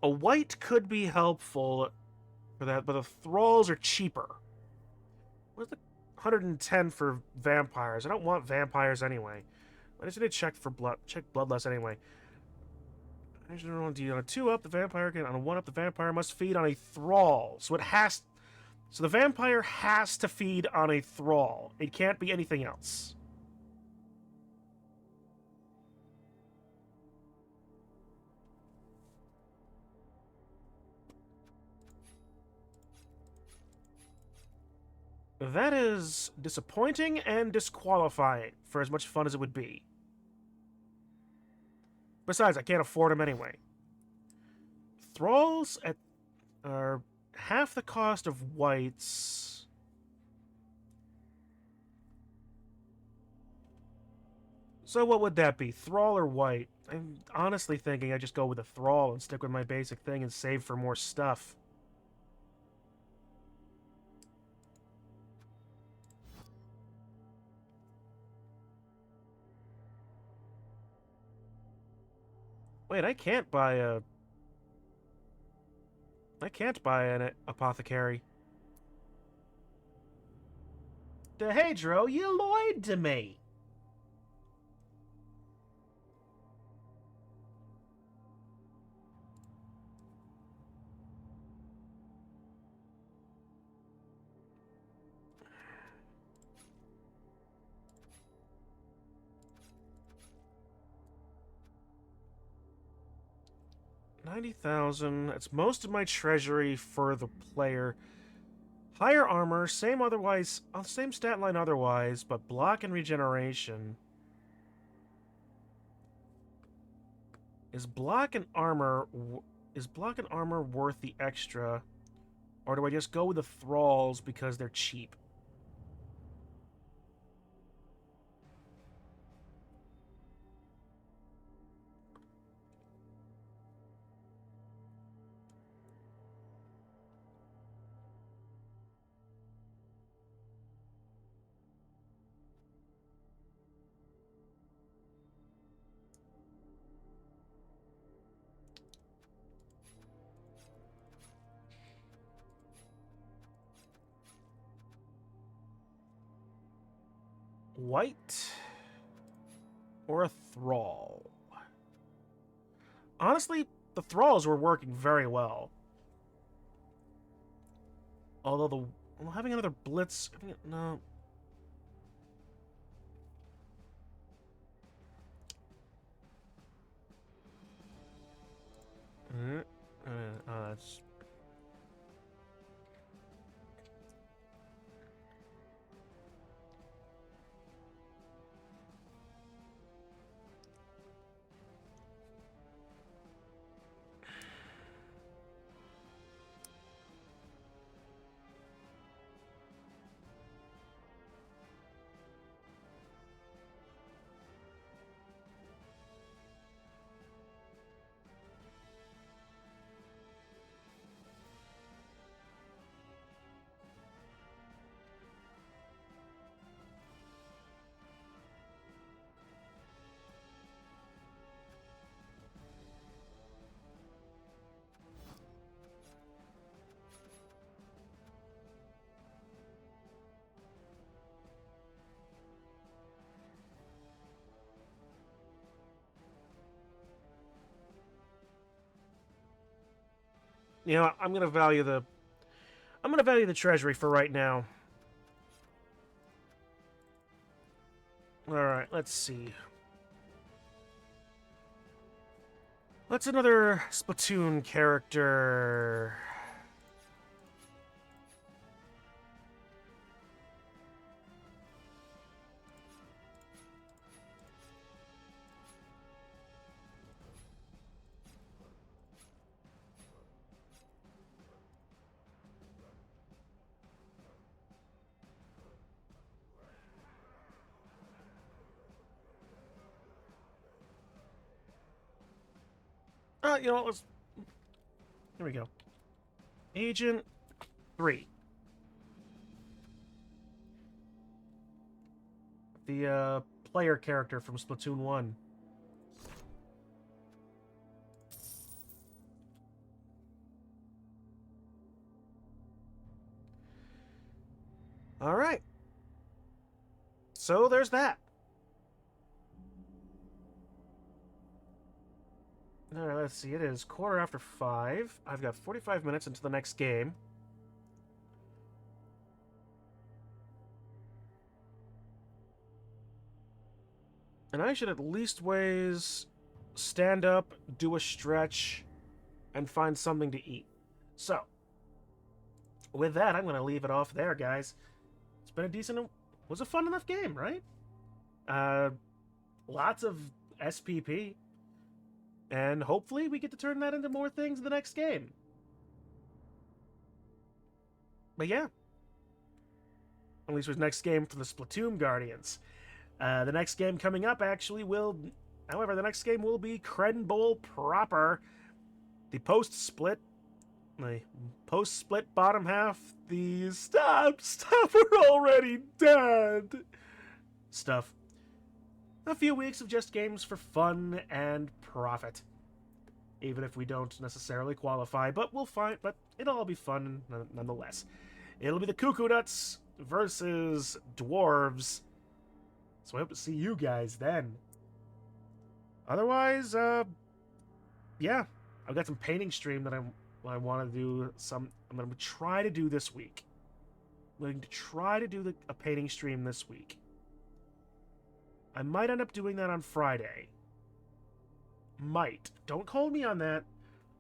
S1: A white could be helpful for that, but the thralls are cheaper. What's the 110 for vampires? I don't want vampires anyway. I just need to check for bloodlust anyway. On a 2-up, the vampire can. On a 1-up, the vampire must feed on a thrall. So it has. So the vampire has to feed on a thrall. It can't be anything else. That is disappointing and disqualifying for as much fun as it would be. Besides, I can't afford them anyway. Thralls are half the cost of whites. So what would that be? Thrall or white? I'm honestly thinking I just go with a thrall and stick with my basic thing and save for more stuff. Wait, I can't buy an apothecary. Dehedro, you lied to me. $90,000. That's most of my treasury for the player. Higher armor, same stat line otherwise, but block and regeneration. Is block and armor worth the extra, or do I just go with the thralls because they're cheap? White or a thrall? Honestly, the thralls were working very well. Although having another blitz, no. That's... You know, I'm gonna value the treasury for right now. Alright, let's see. Let's another Splatoon character. You know what, let's... Here we go. Agent 3. The, player character from Splatoon 1. Alright. So, there's that. Alright, let's see. It is 5:15. I've got 45 minutes until the next game. And I should at least ways stand up, do a stretch, and find something to eat. So, with that, I'm going to leave it off there, guys. It's been a decent... was a fun enough game, right? Lots of SPP. And hopefully we get to turn that into more things in the next game. But yeah. At least with next game for the Splatoomb Guardians. The next game coming up actually will... However, the next game will be Cren Bowl proper. The post-split... The post-split bottom half. The... Stop! We're already dead! Stuff. A few weeks of just games for fun and profit. Even if we don't necessarily qualify, but we'll find. But it'll all be fun nonetheless. It'll be the Cuckoo Nuts versus Dwarves. So I hope to see you guys then. Otherwise, yeah, I've got some painting stream that I want to do. I'm going to try to do this week. I'm going to try to do a painting stream this week. I might end up doing that on Friday. Might. Don't hold me on that.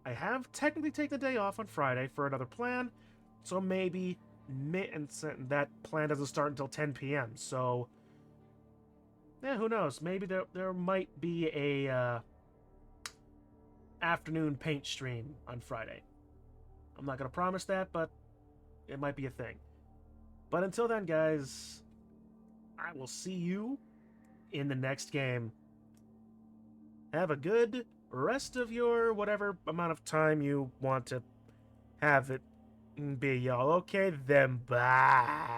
S1: I have technically taken the day off on Friday for another plan, so maybe and that plan doesn't start until 10 p.m. So, yeah, who knows? Maybe there might be a afternoon paint stream on Friday. I'm not gonna promise that, but it might be a thing. But until then, guys, I will see you in the next game. Have a good rest of your whatever amount of time you want to have it be, y'all. Okay, then bye.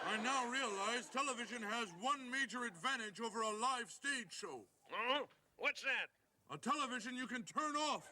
S3: I now realize television has one major advantage over a live stage show.
S2: Oh? What's that?
S3: A television you can turn off.